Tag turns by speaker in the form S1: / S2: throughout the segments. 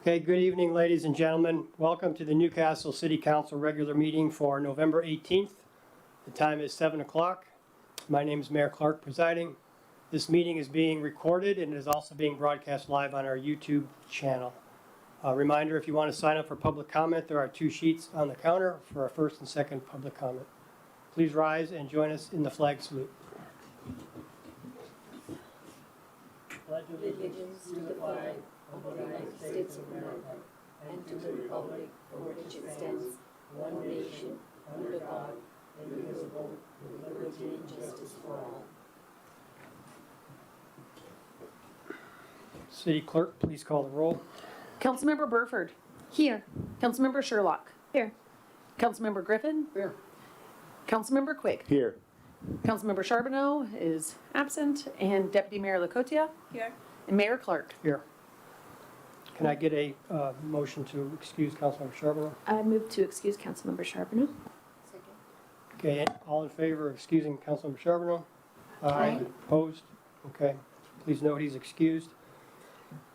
S1: Okay, good evening, ladies and gentlemen. Welcome to the Newcastle City Council regular meeting for November 18th. The time is 7 o'clock. My name is Mayor Clark presiding. This meeting is being recorded and is also being broadcast live on our YouTube channel. A reminder, if you want to sign up for public comment, there are 2 sheets on the counter for our first and second public comment. Please rise and join us in the flag salute.
S2: Pledge allegiance to the flag of the United States of America and to the republic for which it stands, one nation, under God, indivisible, with liberty and justice for all.
S1: City Clerk, please call the roll.
S3: Councilmember Burford. Here. Councilmember Sherlock.
S2: Here.
S3: Councilmember Griffin.
S1: Here.
S3: Councilmember Quigg.
S4: Here.
S3: Councilmember Charbonneau is absent, and Deputy Mayor Lacotia.
S2: Here.
S3: And Mayor Clark.
S1: Here. Can I get a motion to excuse Councilmember Charbonneau?
S5: I move to excuse Councilmember Charbonneau.
S2: Second.
S1: Okay, all in favor of excusing Councilmember Charbonneau?
S5: Aye.
S1: Opposed? Okay, please note he's excused.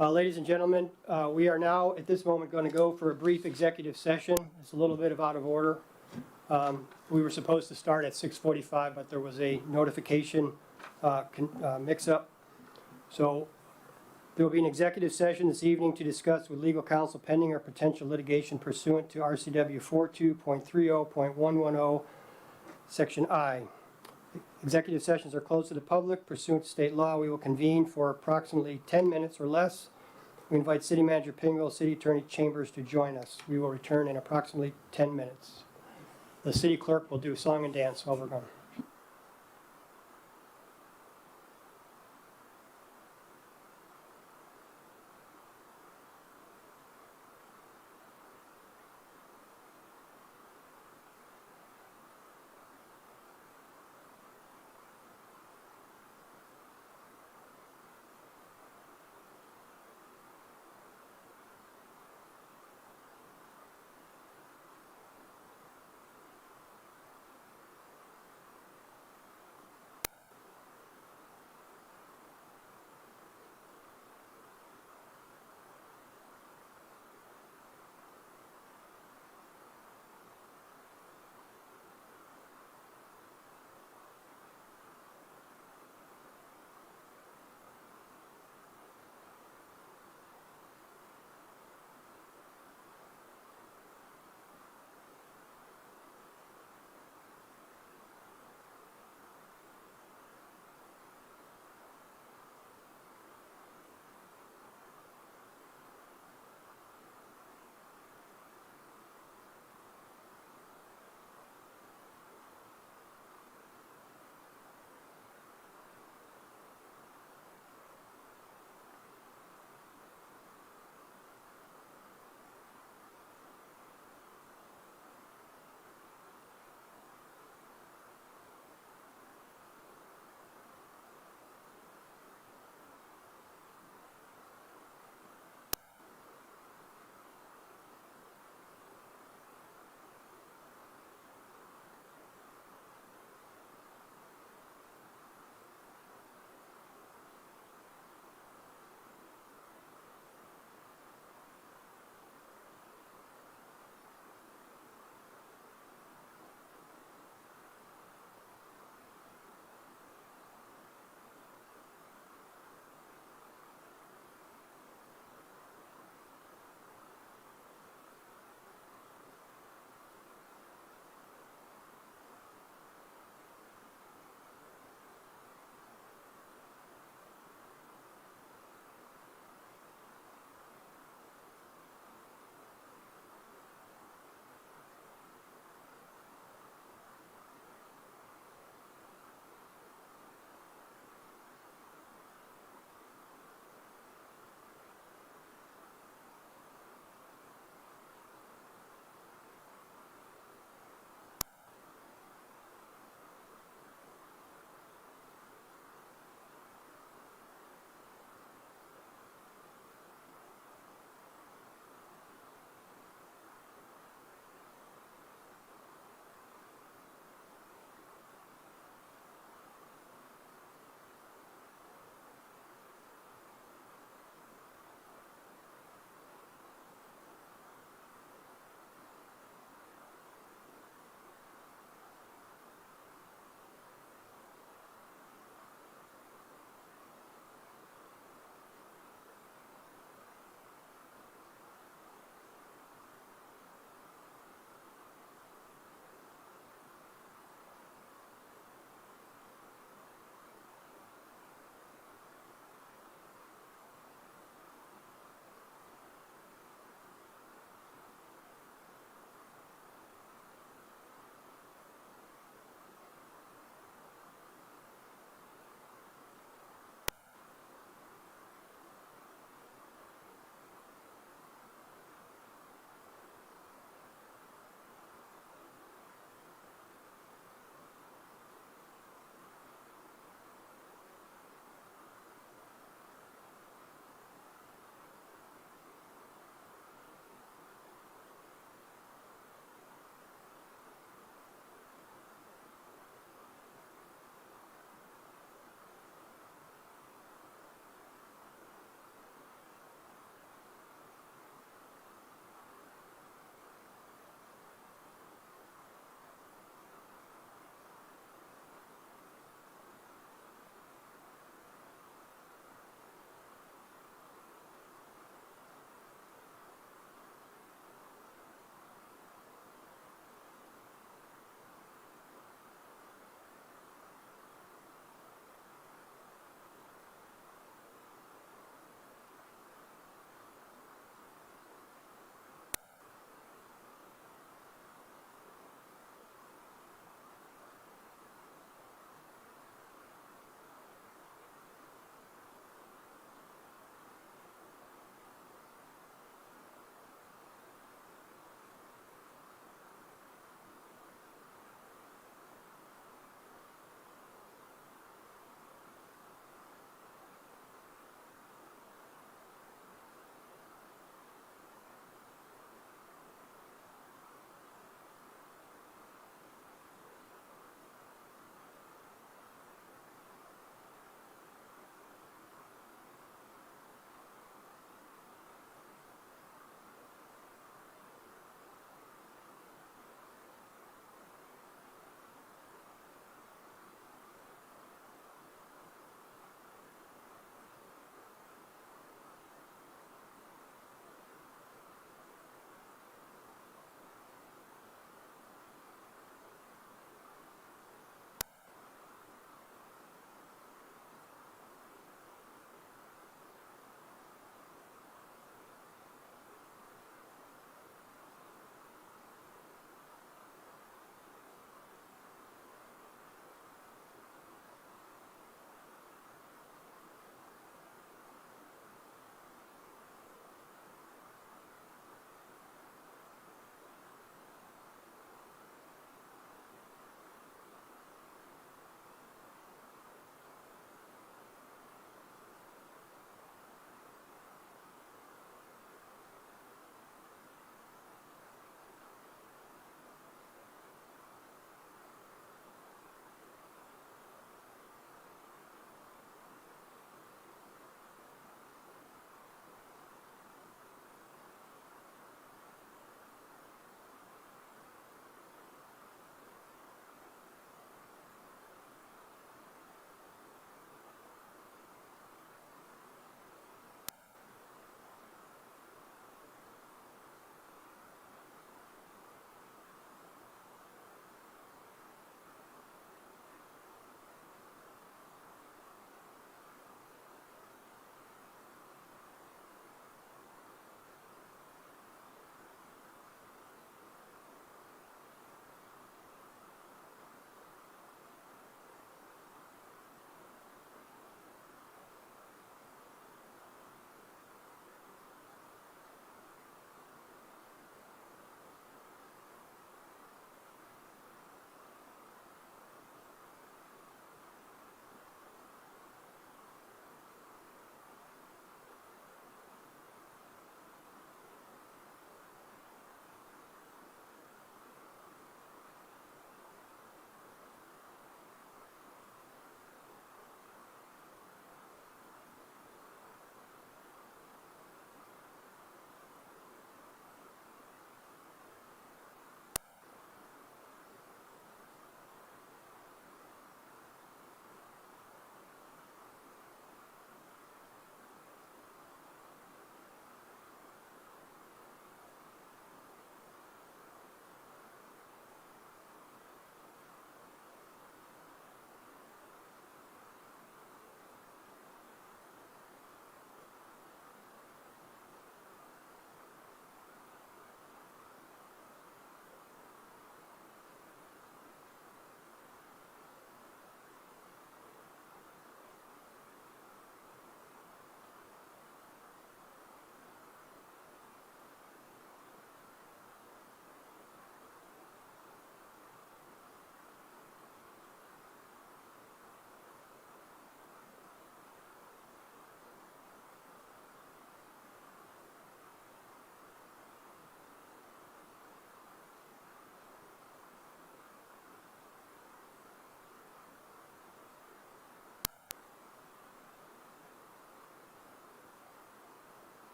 S1: Ladies and gentlemen, we are now at this moment going to go for a brief executive session. It's a little bit out of order. We were supposed to start at 6:45, but there was a notification mix-up. So there will be an executive session this evening to discuss with legal counsel pending or potential litigation pursuant to RCW 42.30.110, Section I. Executive sessions are closed to the public pursuant to state law. We will convene for approximately 10 minutes or less. We invite City Manager Pingle, City Attorney Chambers to join us. We will return in approximately 10 minutes. The City Clerk will do song and dance while we're gone.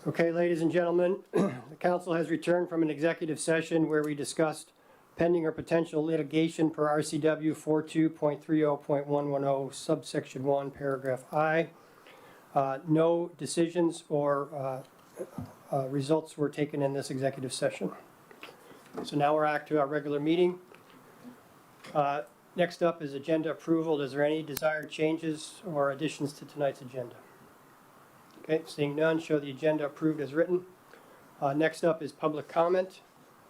S1: Okay, ladies and gentlemen, the council has returned from an executive session where we discussed pending or potential litigation per RCW 42.30.110 subsection 1 paragraph I. No decisions or results were taken in this executive session. So now we're back to our regular meeting. Next up is agenda approval. Is there any desired changes or additions to tonight's agenda? Okay, seeing none, show the agenda approved as written. Next up is public comment.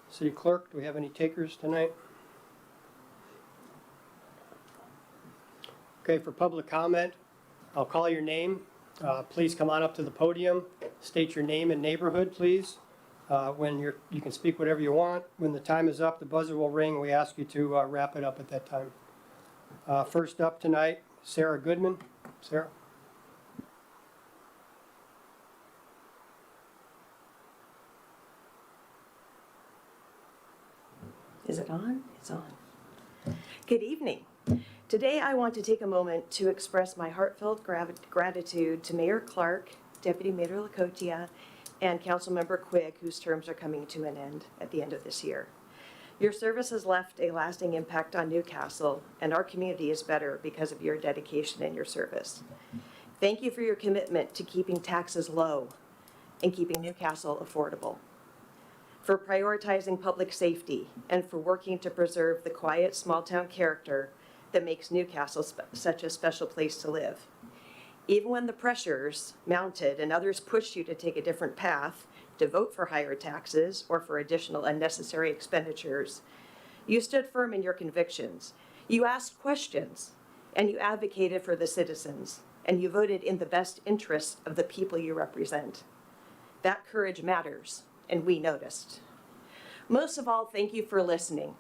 S1: City Clerk, do we have any takers tonight? Okay, for public comment, I'll call your name. Please come on up to the podium. State your name and neighborhood, please. You can speak whatever you want. When the time is up, the buzzer will ring. We ask you to wrap it up at that time. First up tonight, Sarah Goodman. Sarah.
S4: Is it on? It's on. Good evening. Today I want to take a moment to express my heartfelt gratitude to Mayor Clark, Deputy Mayor Lacotia, and Councilmember Quigg, whose terms are coming to an end at the end of this year. Your service has left a lasting impact on Newcastle, and our community is better because of your dedication and your service. Thank you for your commitment to keeping taxes low and keeping Newcastle affordable, for prioritizing public safety, and for working to preserve the quiet small-town character that makes Newcastle such a special place to live. Even when the pressures mounted and others pushed you to take a different path, to vote for higher taxes or for additional unnecessary expenditures, you stood firm in your convictions. You asked questions, and you advocated for the citizens, and you voted in the best interests of the people you represent. That courage matters, and we noticed. Most of all, thank you for listening,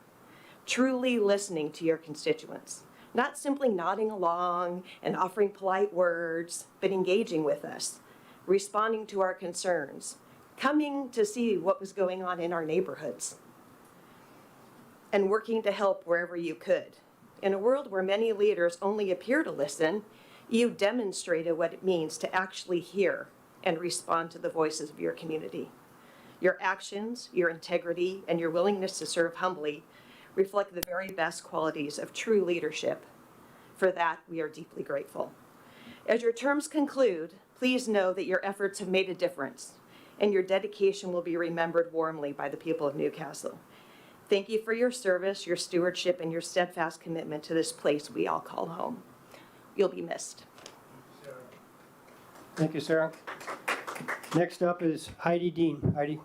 S4: truly listening to your constituents, not simply nodding along and offering polite words, but engaging with us, responding to our concerns, coming to see what was going on in our neighborhoods, and working to help wherever you could. In a world where many leaders only appear to listen, you demonstrated what it means to actually hear and respond to the voices of your community. Your actions, your integrity, and your willingness to serve humbly reflect the very best qualities of true leadership. For that, we are deeply grateful. As your terms conclude, please know that your efforts have made a difference, and your dedication will be remembered warmly by the people of Newcastle. Thank you for your service, your stewardship, and your steadfast commitment to this place we all call home. You'll be missed.
S1: Thank you, Sarah. Next up is Heidi Dean. Heidi.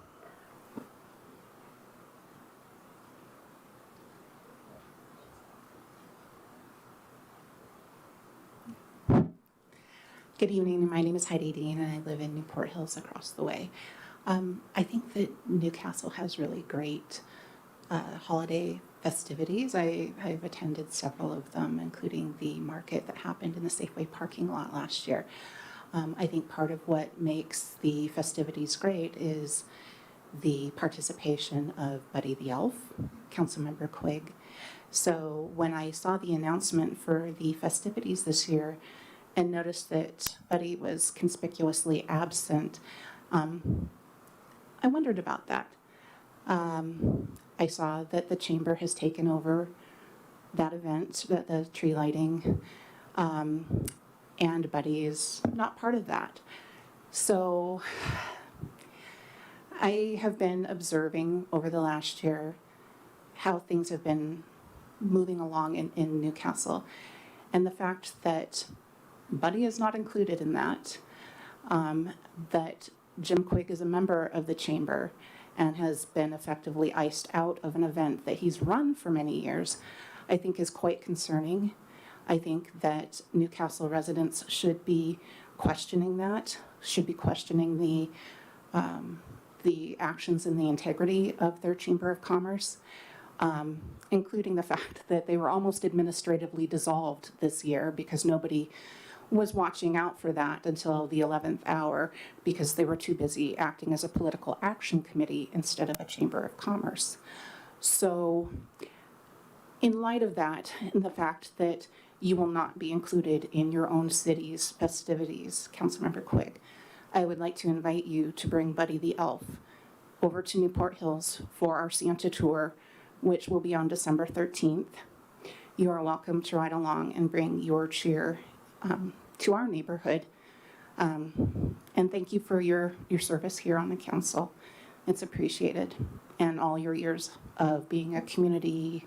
S6: Good evening. My name is Heidi Dean, and I live in Newport Hills across the way. I think that Newcastle has really great holiday festivities. I've attended several of them, including the market that happened in the Safeway parking lot last year. I think part of what makes the festivities great is the participation of Buddy the Elf, Councilmember Quigg. So when I saw the announcement for the festivities this year and noticed that Buddy was conspicuously absent, I wondered about that. I saw that the chamber has taken over that event, the tree lighting, and Buddy is not part of that. So I have been observing over the last year how things have been moving along in Newcastle, and the fact that Buddy is not included in that, that Jim Quigg is a member of the chamber and has been effectively iced out of an event that he's run for many years, I think is quite concerning. I think that Newcastle residents should be questioning that, should be questioning the actions and the integrity of their Chamber of Commerce, including the fact that they were almost administratively dissolved this year because nobody was watching out for that until the 11th hour because they were too busy acting as a political action committee instead of a Chamber of Commerce. So in light of that, and the fact that you will not be included in your own city's festivities, Councilmember Quigg, I would like to invite you to bring Buddy the Elf over to Newport Hills for our Santa tour, which will be on December 13th. You are welcome to ride along and bring your cheer to our neighborhood. And thank you for your service here on the council. It's appreciated. And all your years of being a community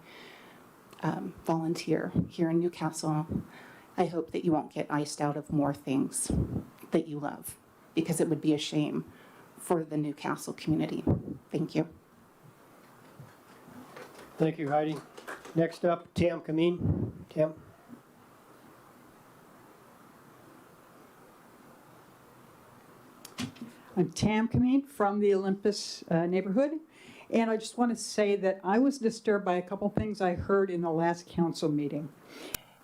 S6: volunteer here in Newcastle. I hope that you won't get iced out of more things that you love, because it would be a shame for the Newcastle community. Thank you.
S1: Thank you, Heidi. Next up, Tam Kameen. Tam?
S7: I'm Tam Kameen from the Olympus neighborhood, and I just want to say that I was disturbed by a couple things I heard in the last council meeting.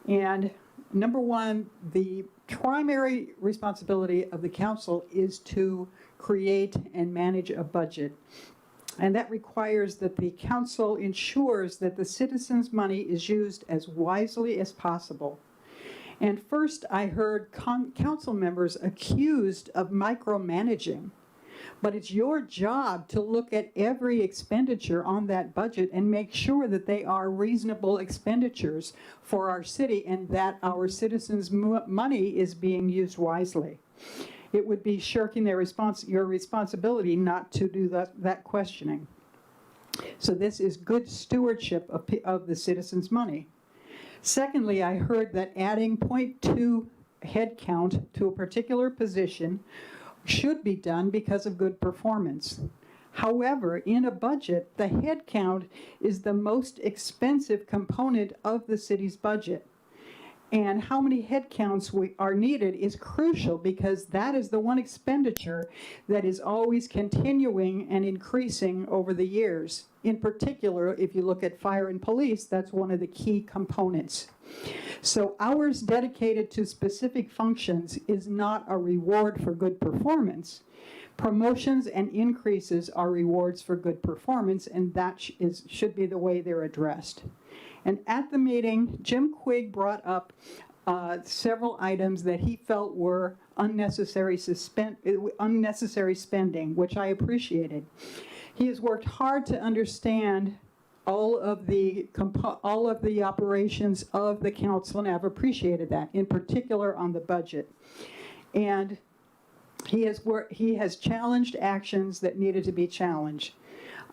S7: And number one, the primary responsibility of the council is to create and manage a budget. And that requires that the council ensures that the citizens' money is used as wisely as possible. And first, I heard council members accused of micromanaging. But it's your job to look at every expenditure on that budget and make sure that they are reasonable expenditures for our city and that our citizens' money is being used wisely. It would be shirking your responsibility not to do that questioning. So this is good stewardship of the citizens' money. Secondly, I heard that adding 0.2 headcount to a particular position should be done because of good performance. However, in a budget, the headcount is the most expensive component of the city's budget. And how many headcounts are needed is crucial because that is the one expenditure that is always continuing and increasing over the years. In particular, if you look at fire and police, that's one of the key components. So hours dedicated to specific functions is not a reward for good performance. Promotions and increases are rewards for good performance, and that should be the way they're addressed. And at the meeting, Jim Quigg brought up several items that he felt were unnecessary spending, which I appreciated. He has worked hard to understand all of the operations of the council, and I've appreciated that, in particular on the budget. And he has challenged actions that needed to be challenged.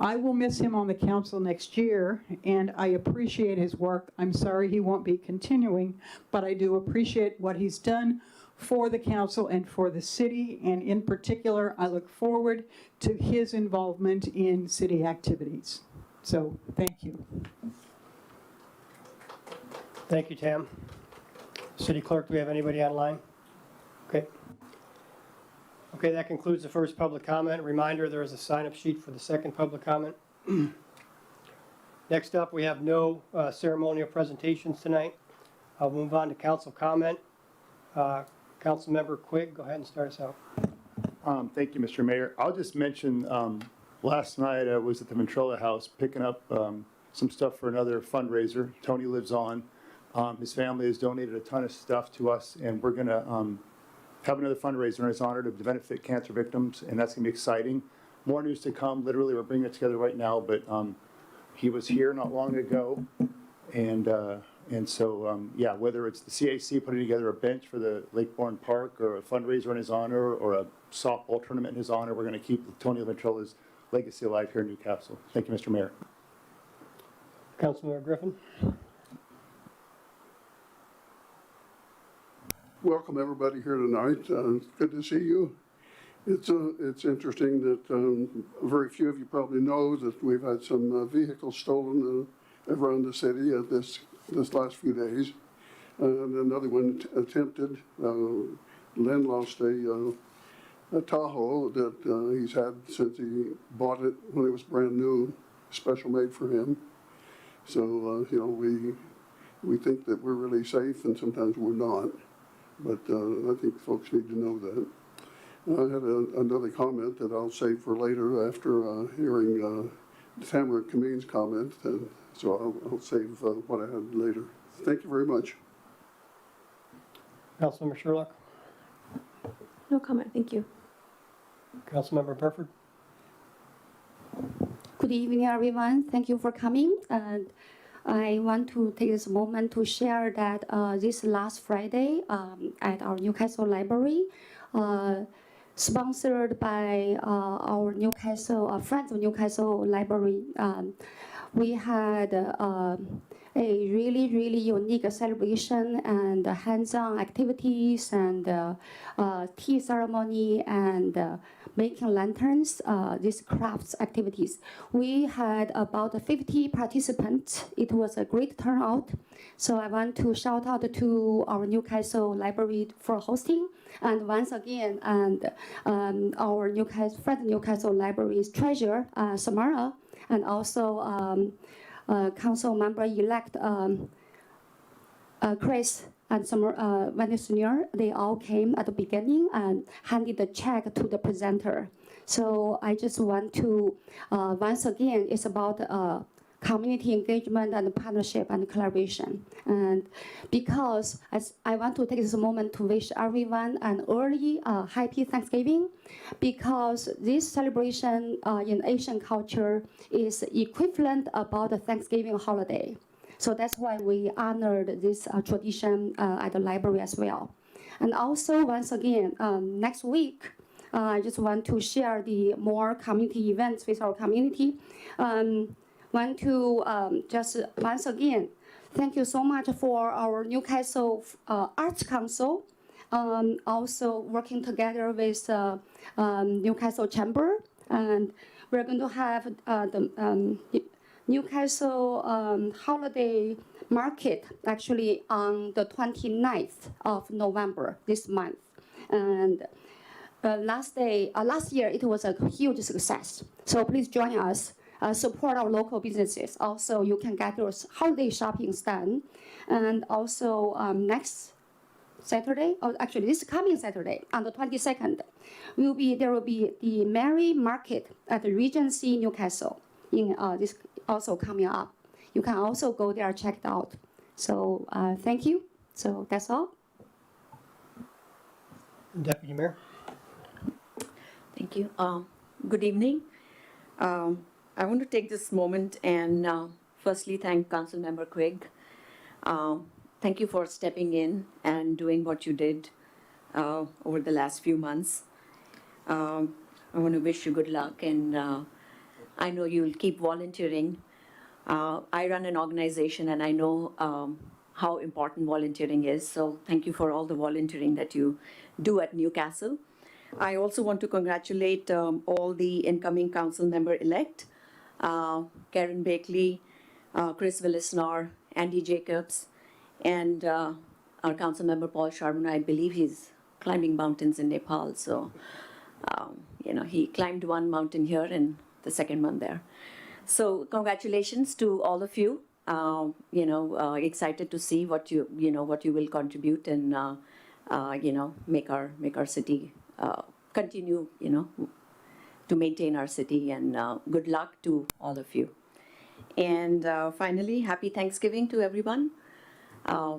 S7: I will miss him on the council next year, and I appreciate his work. I'm sorry he won't be continuing, but I do appreciate what he's done for the council and for the city, and in particular, I look forward to his involvement in city activities. So, thank you.
S1: Thank you, Tam. City Clerk, do we have anybody online? Okay. Okay, that concludes the first public comment. Reminder, there is a sign-up sheet for the second public comment. Next up, we have no ceremonial presentations tonight. I'll move on to council comment. Councilmember Quigg, go ahead and start us out.
S8: Thank you, Mr. Mayor. I'll just mention, last night I was at the Ventrella House picking up some stuff for another fundraiser. Tony lives on. His family has donated a ton of stuff to us, and we're going to have another fundraiser in his honor to benefit cancer victims, and that's going to be exciting. More news to come. Literally, we're bringing it together right now, but he was here not long ago, and so, yeah, whether it's the CAC putting together a bench for the Lakebourne Park or a fundraiser in his honor or a softball tournament in his honor, we're going to keep Tony Ventrella's legacy alive here in Newcastle. Thank you, Mr. Mayor.
S1: Councilmember Griffin.
S9: Welcome everybody here tonight. It's good to see you. It's interesting that very few of you probably know that we've had some vehicles stolen around the city this last few days. And another one attempted. Len lost a Tahoe that he's had since he bought it when it was brand new, special made for him. So you know, we think that we're really safe, and sometimes we're not. But I think folks need to know that. I had another comment that I'll save for later after hearing Tamara Kameen's comment, and so I'll save what I had later. Thank you very much.
S1: Councilmember Sherlock.
S5: No comment, thank you.
S1: Councilmember Burford?
S5: Good evening, everyone. Thank you for coming. And I want to take this moment to share that this last Friday at our Newcastle Library, sponsored by our Newcastle Friends of Newcastle Library, we had a really unique celebration and hands-on activities and tea ceremony and making lanterns, these crafts activities. We had about 50 participants. It was a great turnout. So I want to shout out to our Newcastle Library for hosting. And once again, and our Newcastle Library's treasurer, Samara, and also council member-elect Chris and Wendy Senior, they all came at the beginning and handed the check to the presenter. So I just want to, once again, it's about community engagement and partnership and collaboration. And because I want to take this moment to wish everyone an early happy Thanksgiving, because this celebration in Asian culture is equivalent about the Thanksgiving holiday. So that's why we honored this tradition at the library as well. And also, once again, next week, I just want to share the more community events with our community. Want to just once again, thank you so much for our Newcastle Arts Council, also working together with Newcastle Chamber, and we're going to have the Newcastle holiday market actually on the 29th of November this month. And last year it was a huge success. So please join us, support our local businesses. Also, you can get your holiday shopping done. And also next Saturday, or actually this coming Saturday on the 22nd, there will be the Merry Market at the Regency Newcastle. In this also coming up. You can also go there, check it out. So thank you. So that's all.
S1: Deputy Mayor?
S2: Thank you. Good evening. I want to take this moment and firstly thank Councilmember Quigg. Thank you for stepping in and doing what you did over the last few months. I want to wish you good luck, and I know you'll keep volunteering. I run an organization and I know how important volunteering is. So thank you for all the volunteering that you do at Newcastle. I also want to congratulate all the incoming council member-elect, Karen Bakley, Chris Willis-Knorr, Andy Jacobs, and our council member Paul Charbonneau. I believe he's climbing mountains in Nepal. So, he climbed one mountain here and the second one there. So congratulations to all of you. Excited to see what you will contribute and make our city continue to maintain our city, and good luck to all of you. And finally, happy Thanksgiving to everyone.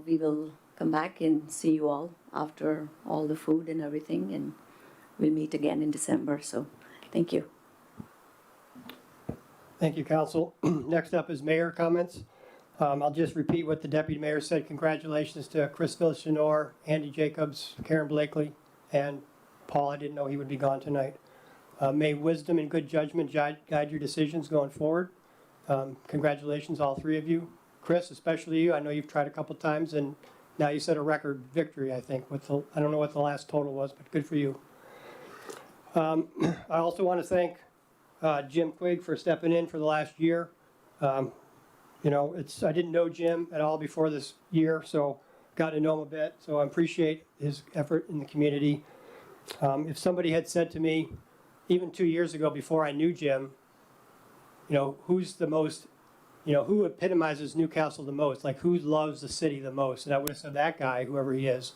S2: We will come back and see you all after all the food and everything, and we'll meet again in December. So thank you.
S1: Thank you, Council. Next up is mayor comments. I'll just repeat what the deputy mayor said. Congratulations to Chris Willis-Knorr, Andy Jacobs, Karen Blakely, and Paul. I didn't know he would be gone tonight. May wisdom and good judgment guide your decisions going forward. Congratulations, all three of you. Chris, especially you. I know you've tried a couple times, and now you set a record victory, I think. I don't know what the last total was, but good for you. I also want to thank Jim Quigg for stepping in for the last year. I didn't know Jim at all before this year, so got to know him a bit. So I appreciate his effort in the community. If somebody had said to me, even 2 years ago before I knew Jim, who's the most, who epitomizes Newcastle the most? Like, who loves the city the most? And I would have said that guy, whoever he is,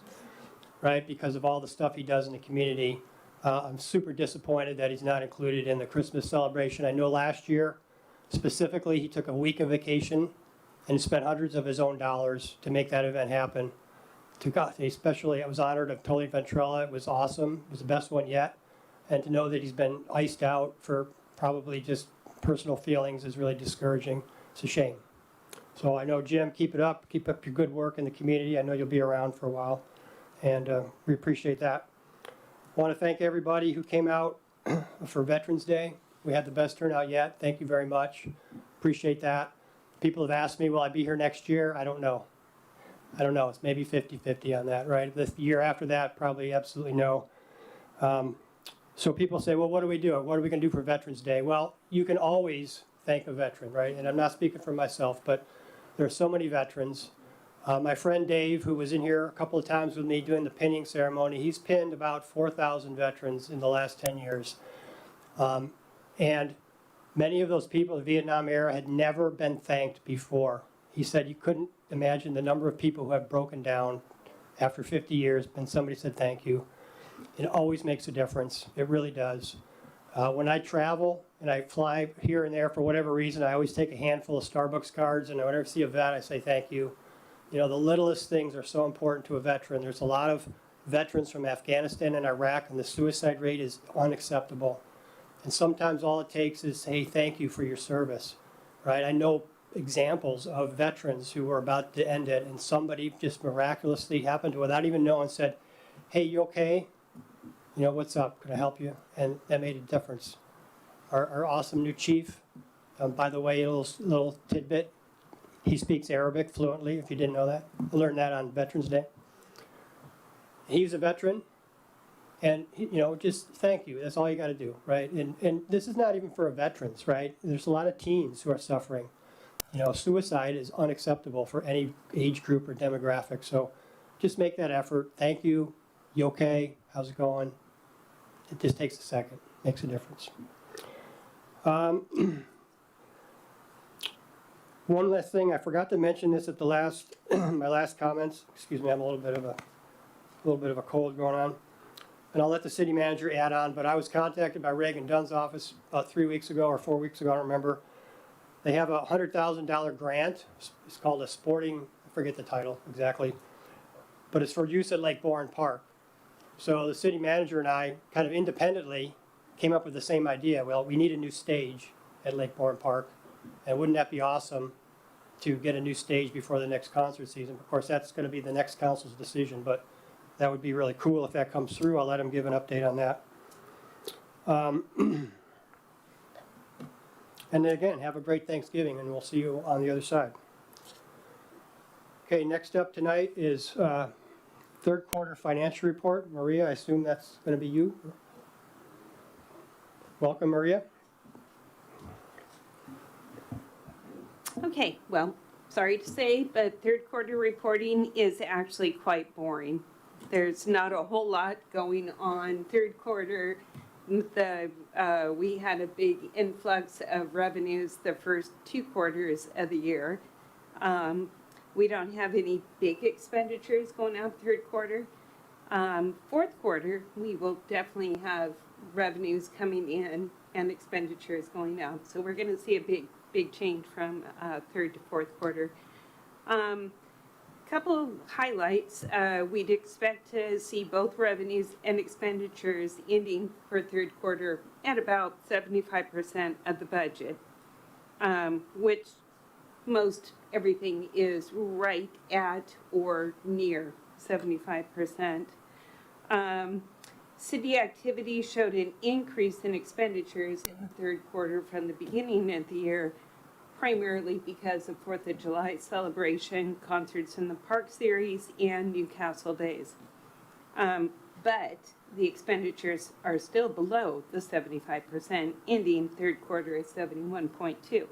S1: right? Because of all the stuff he does in the community. I'm super disappointed that he's not included in the Christmas celebration. I know last year, specifically, he took a week of vacation and spent hundreds of his own dollars to make that event happen. Especially, I was honored of Tony Ventrella. It was awesome. It was the best one yet. And to know that he's been iced out for probably just personal feelings is really discouraging. It's a shame. So I know, Jim, keep it up. Keep up your good work in the community. I know you'll be around for a while, and we appreciate that. I want to thank everybody who came out for Veterans Day. We had the best turnout yet. Thank you very much. Appreciate that. People have asked me, will I be here next year? I don't know. It's maybe 50-50 on that, right? The year after that, probably absolutely no. So people say, well, what do we do? What are we going to do for Veterans Day? Well, you can always thank a veteran, right? And I'm not speaking for myself, but there are so many veterans. My friend Dave, who was in here a couple of times with me doing the pinning ceremony, he's pinned about 4,000 veterans in the last 10 years. And many of those people in the Vietnam era had never been thanked before. He said you couldn't imagine the number of people who have broken down after 50 years and somebody said thank you. It always makes a difference. It really does. When I travel and I fly here and there for whatever reason, I always take a handful of Starbucks cards, and whenever I see a vet, I say thank you. You know, the littlest things are so important to a veteran. There's a lot of veterans from Afghanistan and Iraq, and the suicide rate is unacceptable. And sometimes all it takes is, hey, thank you for your service, right? I know examples of veterans who were about to end it, and somebody just miraculously happened to, without even knowing, said, hey, you okay? You know, what's up? Can I help you? And that made a difference. Our awesome new chief, by the way, a little tidbit, he speaks Arabic fluently, if you didn't know that. I learned that on Veterans Day. He's a veteran, and, you know, just thank you. That's all you got to do, right? And this is not even for veterans, right? There's a lot of teens who are suffering. You know, suicide is unacceptable for any age group or demographic. So just make that effort. Thank you. You okay? How's it going? It just takes a second. Makes a difference. One last thing, I forgot to mention this at the last my last comments. Excuse me, I'm a little bit of a cold going on, and I'll let the city manager add on. But I was contacted by Reagan Dunn's office about 3 weeks ago or 4 weeks ago, I don't remember. They have a $100,000 grant. It's called a sporting, I forget the title exactly, but it's for use at Lake Bourne Park. So the city manager and I kind of independently came up with the same idea. Well, we need a new stage at Lake Bourne Park, and wouldn't that be awesome to get a new stage before the next concert season? Of course, that's going to be the next council's decision, but that would be really cool if that comes through. I'll let him give an update on that. And then again, have a great Thanksgiving, and we'll see you on the other side. Okay, next up tonight is third quarter financial report. Maria, I assume that's going to be you. Welcome, Maria.
S10: Okay, well, sorry to say, but third quarter reporting is actually quite boring. There's not a whole lot going on. Third quarter, we had a big influx of revenues the first 2 quarters of the year. We don't have any big expenditures going out third quarter. Fourth quarter, we will definitely have revenues coming in and expenditures going out. So we're going to see a big change from third to fourth quarter. Couple of highlights. We'd expect to see both revenues and expenditures ending for third quarter at about 75% of the budget, which most everything is right at or near 75%. City activity showed an increase in expenditures in the third quarter from the beginning of the year, primarily because of 4th of July celebration, concerts in the Park Series, and Newcastle Days. But the expenditures are still below the 75%, ending third quarter at 71.2.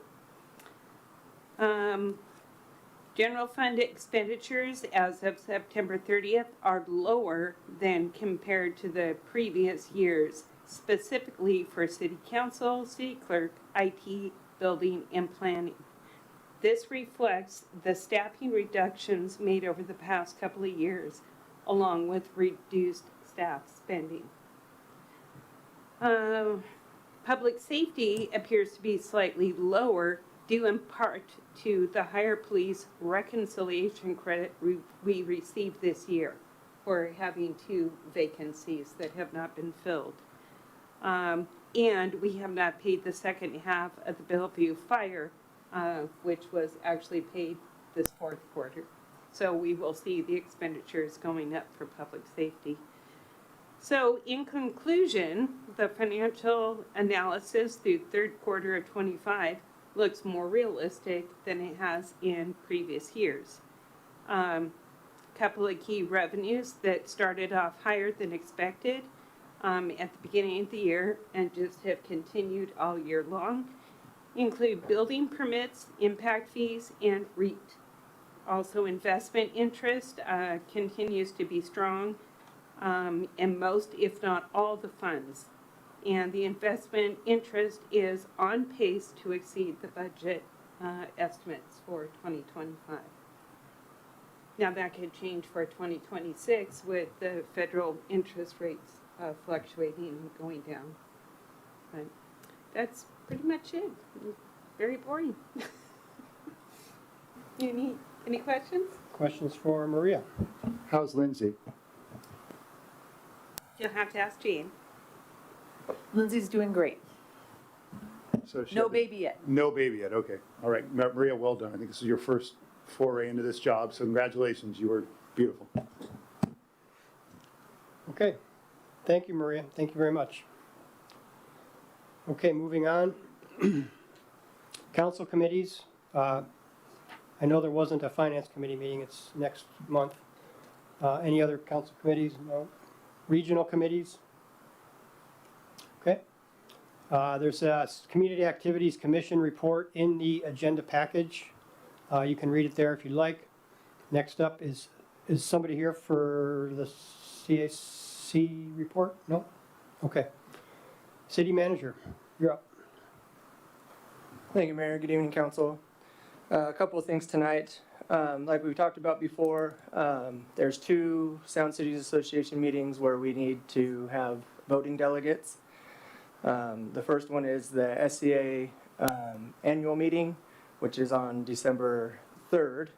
S10: General fund expenditures as of September 30th are lower than compared to the previous years, specifically for City Council, City Clerk, IT, Building, and Planning. This reflects the staffing reductions made over the past couple of years, along with reduced staff spending. Public safety appears to be slightly lower, due in part to the higher police reconciliation credit we received this year for having 2 vacancies that have not been filled. And we have not paid the second half of the Bellevue fire, which was actually paid this fourth quarter. So we will see the expenditures going up for public safety. So in conclusion, the financial analysis through third quarter of '25 looks more realistic than it has in previous years. Couple of key revenues that started off higher than expected at the beginning of the year and just have continued all year long include building permits, impact fees, and REIT. Also, investment interest continues to be strong in most, if not all, the funds. And the investment interest is on pace to exceed the budget estimates for 2025. Now, that could change for 2026 with the federal interest rates fluctuating and going down. But that's pretty much it. Very boring. Any questions?
S1: Questions for Maria?
S8: How's Lindsay?
S10: You'll have to ask Jean.
S3: Lindsay's doing great.
S8: So she
S3: No
S8: had-
S3: baby yet.
S8: No baby yet, okay. All right, Maria, well done. I think this is your first foray into this job, so congratulations, you were beautiful.
S1: Okay. Thank you, Maria. Thank you very much. Okay, moving on. Council committees. I know there wasn't a finance committee meeting. It's next month. Any other council committees? No. Regional committees? Okay. There's a Community Activities Commission report in the agenda package. You can read it there if you'd like. Next up is somebody here for the CAC report? No? Okay. City Manager, you're up.
S11: Thank you, Mayor. Good evening, Council. A couple of things tonight. Like we've talked about before, there's 2 Sound Cities Association meetings where we need to have voting delegates. The first one is the SCA annual meeting, which is on December 3rd.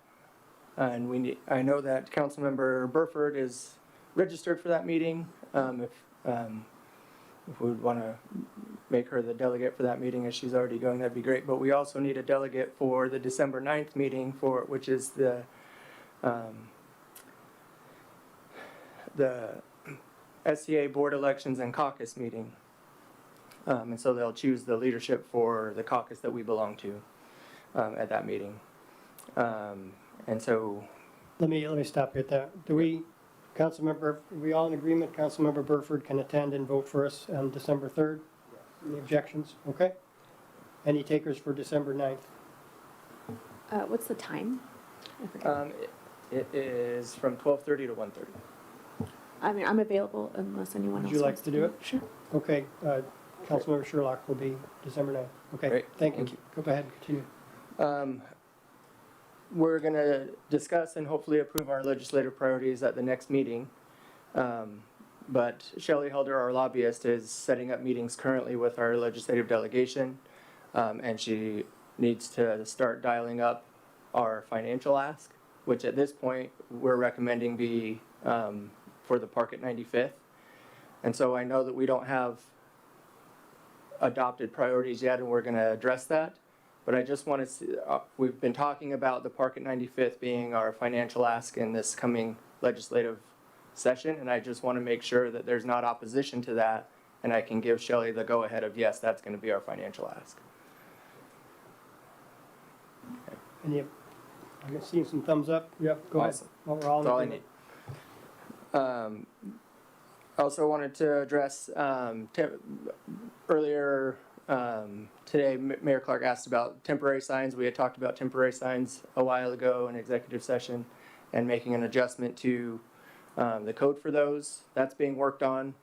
S11: And I know that Councilmember Burford is registered for that meeting. If we would want to make her the delegate for that meeting as she's already going, that'd be great. But we also need a delegate for the December 9th meeting, which is the SCA Board Elections and Caucus meeting. And so they'll choose the leadership for the caucus that we belong to at that meeting. And so...
S1: Let me stop you at that. Are we all in agreement? Councilmember Burford can attend and vote for us on December 3rd? Any objections? Okay. Any takers for December 9th?
S3: What's the time? I forget.
S11: It is from 12:30 to 1:30.
S3: I mean, I'm available unless anyone
S1: Would
S3: else
S1: you like
S3: wants
S1: to do it?
S3: Sure.
S1: Okay. Councilmember Sherlock will be December 9th. Okay.
S11: Great.
S1: Thank
S11: Thank
S1: you. Go ahead. Continue.
S11: We're going to discuss and hopefully approve our legislative priorities at the next meeting. But Shelley Helder, our lobbyist, is setting up meetings currently with our legislative delegation. And she needs to start dialing up our financial ask, which at this point we're recommending be for the park at 95th. And so I know that we don't have adopted priorities yet, and we're going to address that. But I just want to see, we've been talking about the park at 95th being our financial ask in this coming legislative session, and I just want to make sure that there's not opposition to that, and I can give Shelley the go-ahead of, yes, that's going to be our financial ask.
S1: I'm seeing some thumbs up. Yep, go ahead.
S11: Awesome.
S1: Well, we're all in
S11: That's all I
S1: agreement.
S11: need. I also wanted to address earlier today, Mayor Clark asked about temporary signs. We had talked about temporary signs a while ago in executive session and making an adjustment to the code for those. That's being worked on.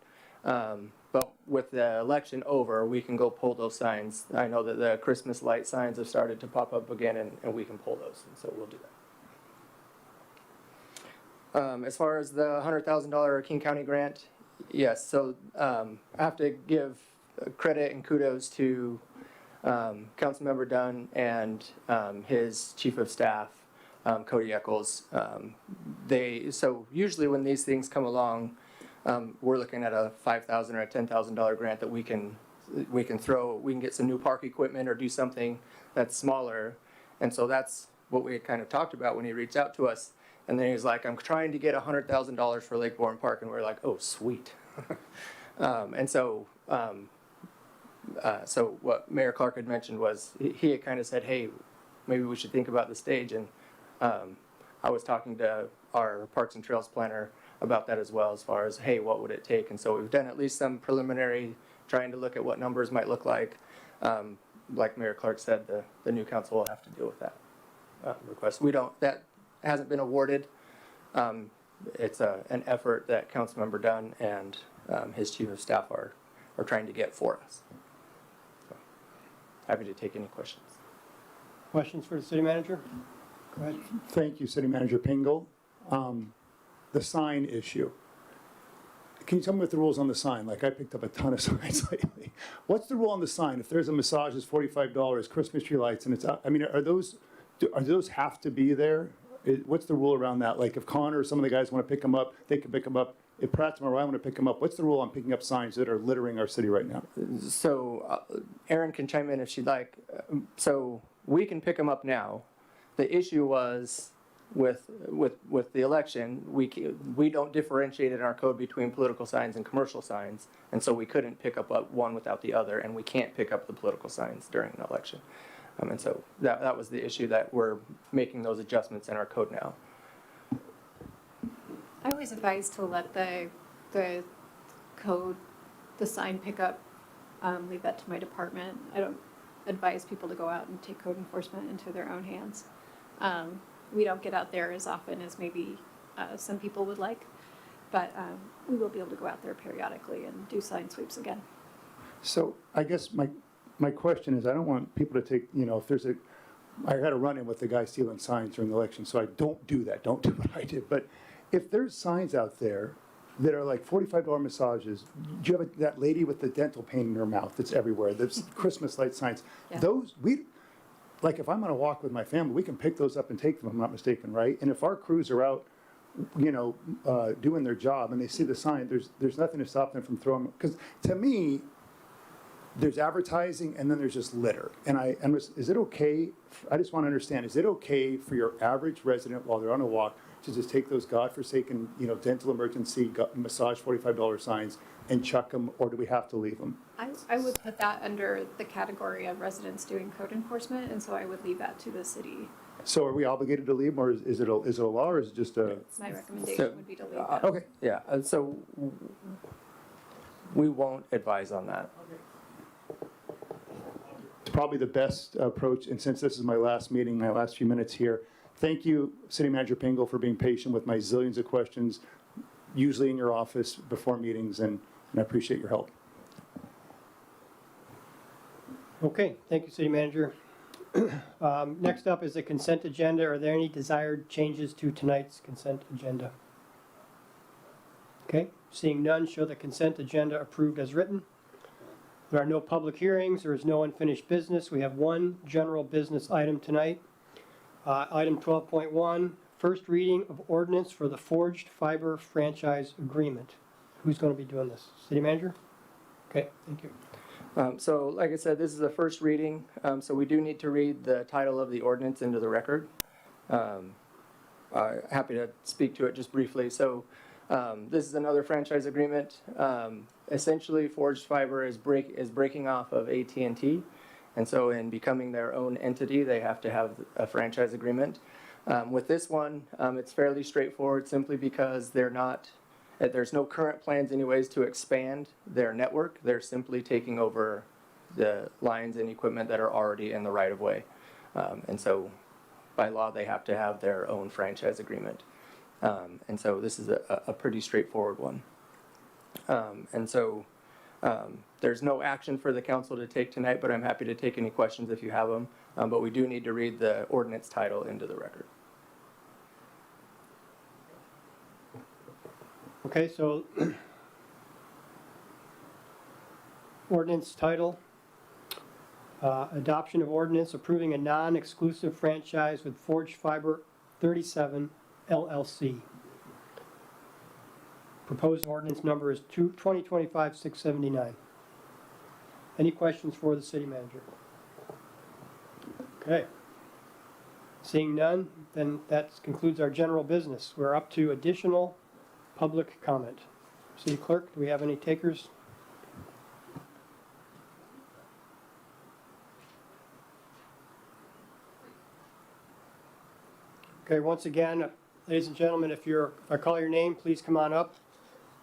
S11: But with the election over, we can go pull those signs. I know that the Christmas light signs have started to pop up again, and we can pull those, and so we'll do that. As far as the $100,000 King County grant, yes, so I have to give credit and kudos to Councilmember Dunn and his chief of staff, Cody Eccles. So usually when these things come along, we're looking at a $5,000 or a $10,000 grant that we can get some new park equipment or do something that's smaller. And so that's what we had kind of talked about when he reached out to us. And then he was like, I'm trying to get $100,000 for Lake Bourne Park. And we're like, oh, sweet. So what Mayor Clark had mentioned was he had kind of said, hey, maybe we should think about the stage. And I was talking to our Parks and Trails planner about that as well, as far as, hey, what would it take? And so we've done at least some preliminary trying to look at what numbers might look like. Like Mayor Clark said, the new council will have to deal with that request. That hasn't been awarded. It's an effort that Councilmember Dunn and his chief of staff are trying to get for us. So, happy to take any questions.
S1: Questions for the city manager? Go ahead.
S8: Thank you, City Manager Pingle. The sign issue. Can you tell me what the rules on the sign? Like, I picked up a ton of signs lately. What's the rule on the sign? If there's a massage, it's $45, Christmas tree lights, and it's, I mean, are those have to be there? What's the rule around that? Like, if Connor or some of the guys want to pick them up, they can pick them up. If Pratt or I want to pick them up, what's the rule on picking up signs that are littering our city right now?
S11: So Erin can chime in if she'd like. So we can pick them up now. The issue was with the election, we don't differentiate in our code between political signs and commercial signs, and so we couldn't pick up one without the other, and we can't pick up the political signs during an election. And so that was the issue, that we're making those adjustments in our code now.
S12: I always advise to let the code, the sign pickup, leave that to my department. I don't advise people to go out and take code enforcement into their own hands. We don't get out there as often as maybe some people would like, but we will be able to go out there periodically and do sign sweeps again.
S8: So I guess my question is, I don't want people to take, if I had a run-in with the guy stealing signs during the election, so I don't do that. Don't do what I did. But if there's signs out there that are like $45 massages, do you have that lady with the dental pain in her mouth that's everywhere, there's Christmas light signs,
S12: Yeah.
S8: those, like if I'm on a walk with my family, we can pick those up and take them, if I'm not mistaken, right? And if our crews are out, doing their job and they see the sign, there's nothing to stop them from throwing them. Because to me, there's advertising and then there's just litter. And is it okay, I just want to understand, is it okay for your average resident while they're on a walk to just take those godforsaken, dental emergency massage $45 signs and chuck them, or do we have to leave them?
S12: I would put that under the category of residents doing code enforcement, and so I would leave that to the city.
S8: So are we obligated to leave them, or is it a law, or is it just a?
S12: My recommendation would be to leave that.
S8: Okay.
S11: Yeah, so we won't advise on that.
S8: It's probably the best approach, and since this is my last meeting, my last few minutes here, thank you, City Manager Pingle, for being patient with my zillions of questions, usually in your office before meetings, and I appreciate your help.
S1: Okay, thank you, city manager. Next up is the consent agenda. Are there any desired changes to tonight's consent agenda? Okay, seeing none, show the consent agenda approved as written. There are no public hearings. There is no unfinished business. We have one general business item tonight. Item 12.1, first reading of ordinance for the Forged Fiber Franchise Agreement. Who's going to be doing this? City manager? Okay, thank you.
S11: So like I said, this is the first reading, so we do need to read the title of the ordinance into the record. Happy to speak to it just briefly. So this is another franchise agreement. Essentially, Forged Fiber is breaking off of AT&T, and so in becoming their own entity, they have to have a franchise agreement. With this one, it's fairly straightforward, simply because there's no current plans anyways to expand their network. They're simply taking over the lines and equipment that are already in the right of way. And so by law, they have to have their own franchise agreement. And so this is a pretty straightforward one. And so there's no action for the council to take tonight, but I'm happy to take any questions if you have them. But we do need to read the ordinance title into the record.
S1: Okay, so ordinance title, adoption of ordinance approving a non-exclusive franchise with Forged Fiber 37 LLC. Proposed ordinance number is 2025-679. Any questions for the city manager? Okay. Seeing none, then that concludes our general business. We're up to additional public comment. City clerk, do we have any takers? Okay, once again, ladies and gentlemen, if I call your name, please come on up.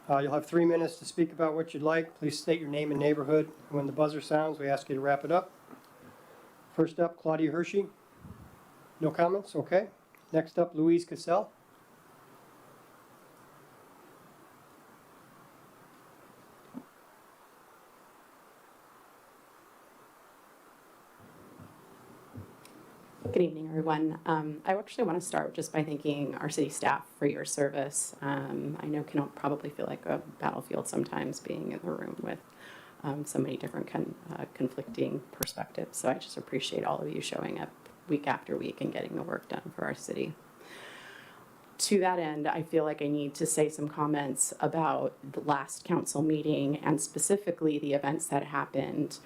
S1: You'll have 3 minutes to speak about what you'd like. Please state your name and neighborhood. When the buzzer sounds, we ask you to wrap it up. First up, Claudia Hershey. No comments? Okay. Next up, Louise Cassell.
S13: Good evening, everyone. I actually want to start just by thanking our city staff for your service. I know it can probably feel like a battlefield sometimes being in the room with so many different conflicting perspectives. So I just appreciate all of you showing up week after week and getting the work done for our city. To that end, I feel like I need to say some comments about the last council meeting and specifically the events that happened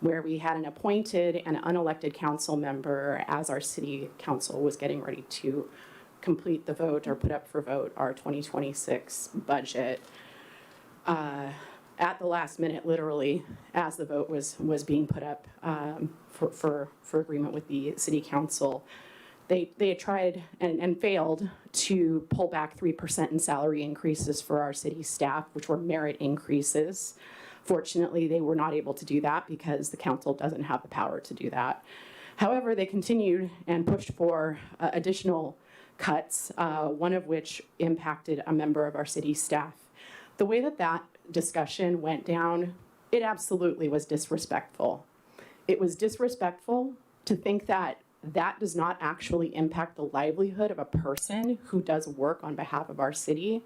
S13: where we had an appointed and unelected council member as our city council was getting ready to complete the vote or put up for vote our 2026 budget. At the last minute, literally, as the vote was being put up for agreement with the city council, they had tried and failed to pull back 3% in salary increases for our city staff, which were merit increases. Fortunately, they were not able to do that because the council doesn't have the power to do that. However, they continued and pushed for additional cuts, one of which impacted a member of our city staff. The way that discussion went down, it absolutely was disrespectful. It was disrespectful to think that does not actually impact the livelihood of a person who does work on behalf of our city,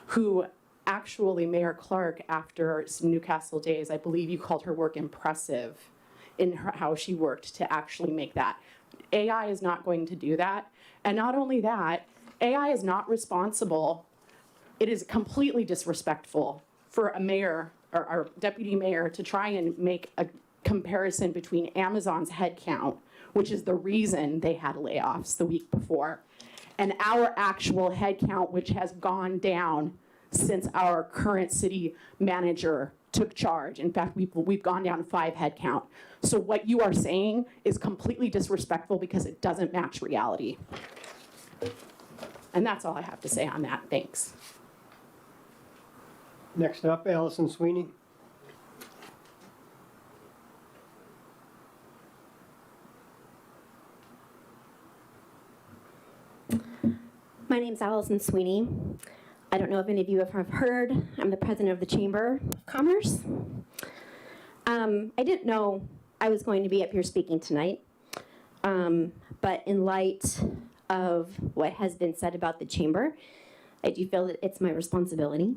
S13: who actually, Mayor Clark, after Newcastle days, I believe you called her work impressive in how she worked to actually make that. AI is not going to do that. And not only that, AI is not responsible. It is completely disrespectful for a mayor or our deputy mayor to try and make a comparison between Amazon's headcount, which is the reason they had layoffs the week before, and our actual headcount, which has gone down since our current city manager took charge. In fact, we've gone down 5 headcount. So what you are saying is completely disrespectful because it doesn't match reality. And that's all I have to say on that. Thanks.
S1: Next up, Allison Sweeney.
S2: My name's Allison Sweeney. I don't know if any of you have heard, I'm the president of the Chamber of Commerce. I didn't know I was going to be up here speaking tonight, but in light of what has been said about the Chamber, I do feel that it's my responsibility.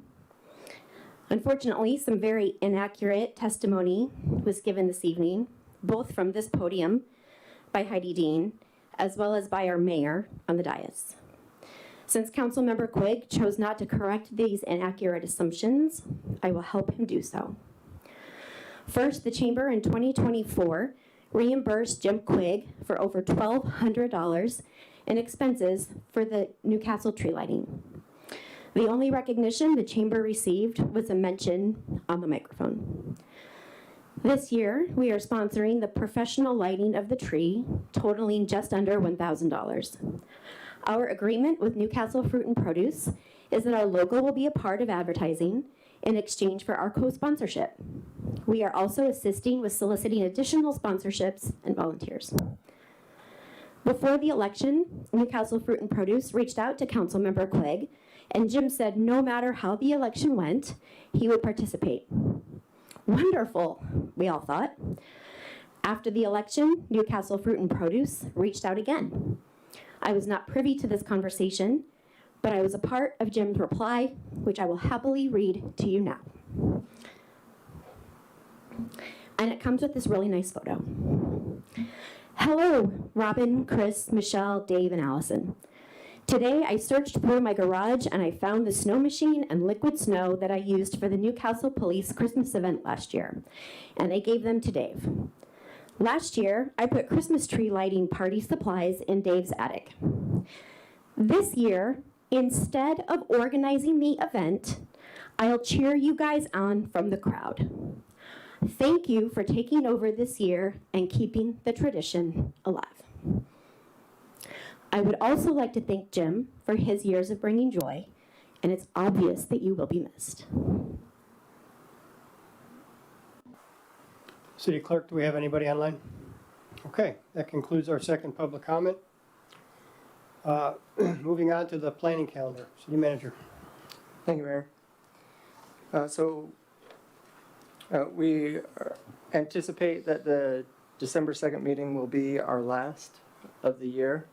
S2: Unfortunately, some very inaccurate testimony was given this evening, both from this podium by Heidi Dean, as well as by our mayor on the dais. Since Councilmember Quigg chose not to correct these inaccurate assumptions, I will help him do so. First, the Chamber in 2024 reimbursed Jim Quigg for over $1,200 in expenses for the Newcastle tree lighting. The only recognition the Chamber received was a mention on the microphone. This year, we are sponsoring the professional lighting of the tree, totaling just under $1,000. Our agreement with Newcastle Fruit and Produce is that our logo will be a part of advertising in exchange for our co-sponsorship. We are also assisting with soliciting additional sponsorships and volunteers. Before the election, Newcastle Fruit and Produce reached out to Councilmember Quigg, and Jim said no matter how the election went, he would participate. Wonderful, we all thought. After the election, Newcastle Fruit and Produce reached out again. I was not privy to this conversation, but I was a part of Jim's reply, which I will happily read to you now. And it comes with this really nice photo. Hello, Robin, Chris, Michelle, Dave, and Allison.
S14: Today, I searched through my garage and I found the snow machine and liquid snow that I used for the Newcastle Police Christmas event last year, and I gave them to Dave. Last year, I put Christmas tree lighting party supplies in Dave's attic. This year, instead of organizing the event, I'll cheer you guys on from the crowd. Thank you for taking over this year and keeping the tradition alive. I would also like to thank Jim for his years of bringing joy, and it's obvious that you will be missed.
S1: City Clerk, do we have anybody online? Okay, that concludes our second public comment. Moving on to the planning calendar. City Manager.
S11: Thank you, Mayor. We anticipate that the December 2nd meeting will be our last of the year.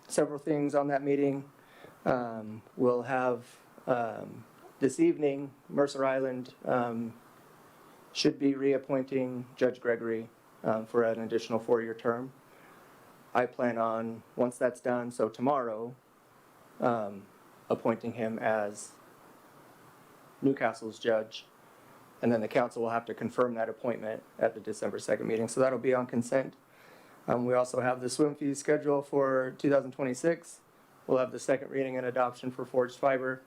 S11: Several things on that meeting. We'll have, this evening, Mercer Island should be reappointing Judge Gregory for an additional 4-year term. I plan on, once that's done, so tomorrow, appointing him as Newcastle's judge. And then the council will have to confirm that appointment at the December 2nd meeting. So that'll be on consent. We also have the swim fees scheduled for 2026. We'll have the second reading and adoption for forged fiber.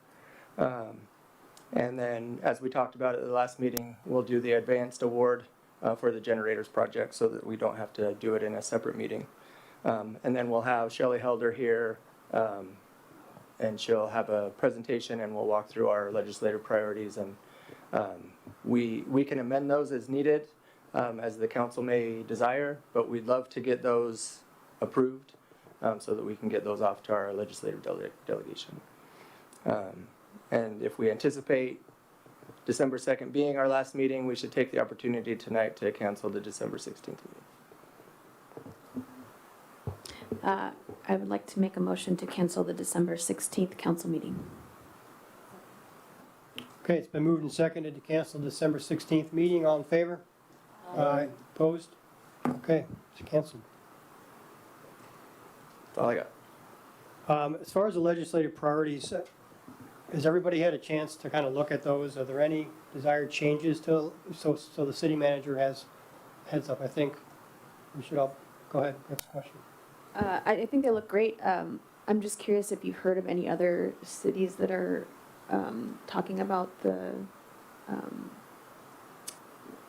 S11: And then, as we talked about at the last meeting, we'll do the advanced award for the generators project so that we don't have to do it in a separate meeting. And then we'll have Shelley Helder here, and she'll have a presentation and we'll walk through our legislative priorities. And we can amend those as needed, as the council may desire, but we'd love to get those approved so that we can get those off to our legislative delegation. And if we anticipate December 2nd being our last meeting, we should take the opportunity tonight to cancel the December 16th meeting.
S14: I would like to make a motion to cancel the December 16th council meeting.
S1: Okay, it's been moved and seconded to cancel December 16th meeting. All in favor? Aye. Opposed? Okay, it's canceled.
S11: That's all I got.
S1: As far as the legislative priorities, has everybody had a chance to kind of look at those? Are there any desired changes to, so the city manager has heads up? I think we should all, go ahead, next question.
S3: I think they look great. I'm just curious if you've heard of any other cities that are talking about the,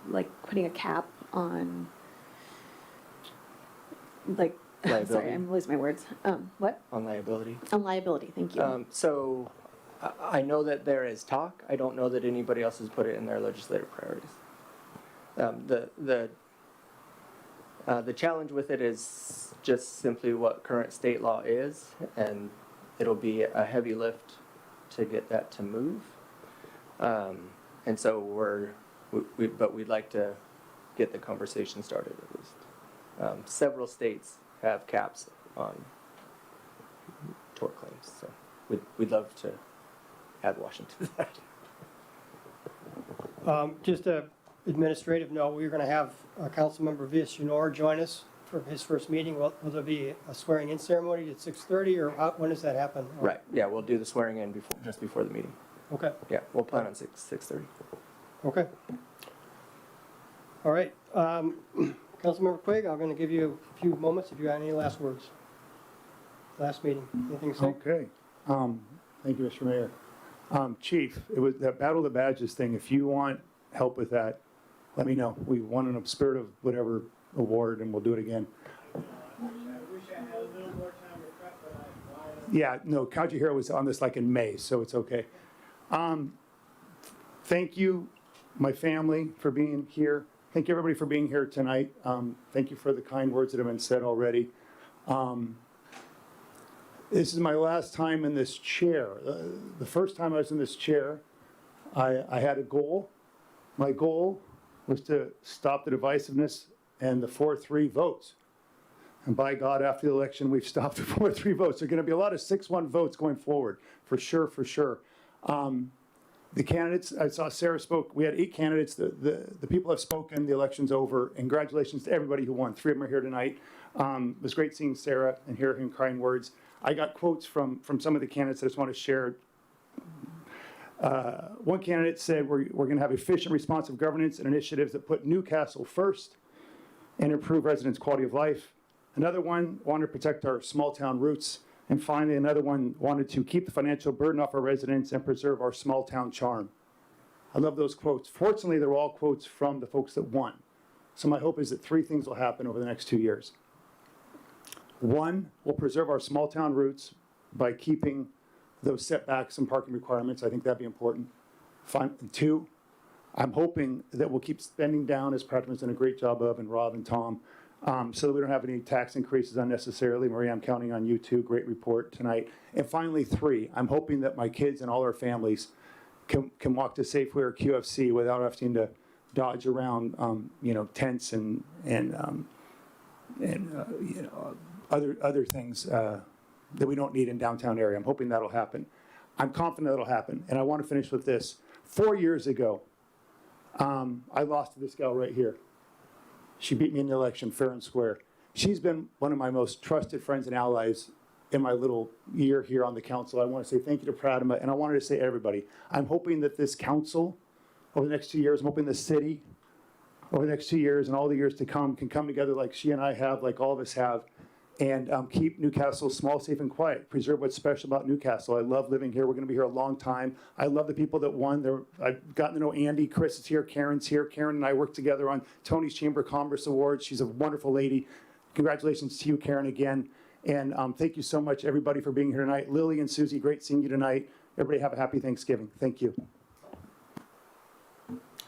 S3: like putting a cap on, like, sorry,
S11: Liability.
S3: I'm losing my words. What?
S11: On liability.
S3: On liability, thank you.
S11: So I know that there is talk. I don't know that anybody else has put it in their legislative priorities. The challenge with it is just simply what current state law is, and it'll be a heavy lift to get that to move. And so but we'd like to get the conversation started at least. Several states have caps on tort claims, so we'd love to add Washington to that.
S1: Just a administrative note, we're going to have Councilmember Vias Junior join us for his first meeting. Will there be a swearing-in ceremony at 6:30, or when does that happen?
S11: Right, yeah, we'll do the swearing in just before the meeting.
S1: Okay.
S11: Yeah, we'll plan on 6:30.
S1: Okay. All right. Councilmember Quigg, I'm going to give you a few moments if you got any last words. Last meeting. Anything to say?
S8: Okay. Thank you, Mr. Mayor. Chief, it was that Battle of the Badges thing. If you want help with that, let me know. We won in a spirit of whatever award, and we'll do it again. Yeah, no, County Hero was on this like in May, so it's okay. Thank you, my family, for being here. Thank you, everybody, for being here tonight. Thank you for the kind words that have been said already. This is my last time in this chair. The first time I was in this chair, I had a goal. My goal was to stop the divisiveness and the 4-3 votes. And by God, after the election, we've stopped the 4-3 votes. There are going to be a lot of 6-1 votes going forward, for sure, for sure. The candidates, I saw Sarah spoke, we had 8 candidates. The people have spoken, the election's over. And congratulations to everybody who won. 3 of them are here tonight. It was great seeing Sarah and hearing her kind words. I got quotes from some of the candidates I just want to share. One candidate said, we're going to have efficient, responsive governance and initiatives that put Newcastle first and improve residents' quality of life. Another one wanted to protect our small-town roots. And finally, another one wanted to keep the financial burden off our residents and preserve our small-town charm. I love those quotes. Fortunately, they're all quotes from the folks that won. So my hope is that 3 things will happen over the next 2 years. 1, we'll preserve our small-town roots by keeping those setbacks and parking requirements. I think that'd be important. 2, I'm hoping that we'll keep spending down, as Prathman's done a great job of, and Rob and Tom, so that we don't have any tax increases unnecessarily. Maria, I'm counting on you too. Great report tonight. And finally, 3, I'm hoping that my kids and all our families can walk to Safeway or QFC without having to dodge around, tents and other things that we don't need in downtown area. I'm hoping that'll happen. I'm confident that'll happen. And I want to finish with this. 4 years ago, I lost to this gal right here. She beat me in the election, fair and square. She's been one of my most trusted friends and allies in my little year here on the council. I want to say thank you to Pradma, and I wanted to say everybody. I'm hoping that this council, over the next 2 years, I'm hoping the city, over the next 2 years and all the years to come, can come together like she and I have, like all of us have, and keep Newcastle small, safe, and quiet. Preserve what's special about Newcastle. I love living here. We're going to be here a long time. I love the people that won. I've gotten to know Andy. Chris is here. Karen's here. Karen and I worked together on Tony's Chamber of Commerce Awards. She's a wonderful lady. Congratulations to you, Karen, again. And thank you so much, everybody, for being here tonight. Lily and Susie, great seeing you tonight. Everybody have a happy Thanksgiving. Thank you.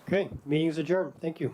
S1: Okay, meeting is adjourned. Thank you.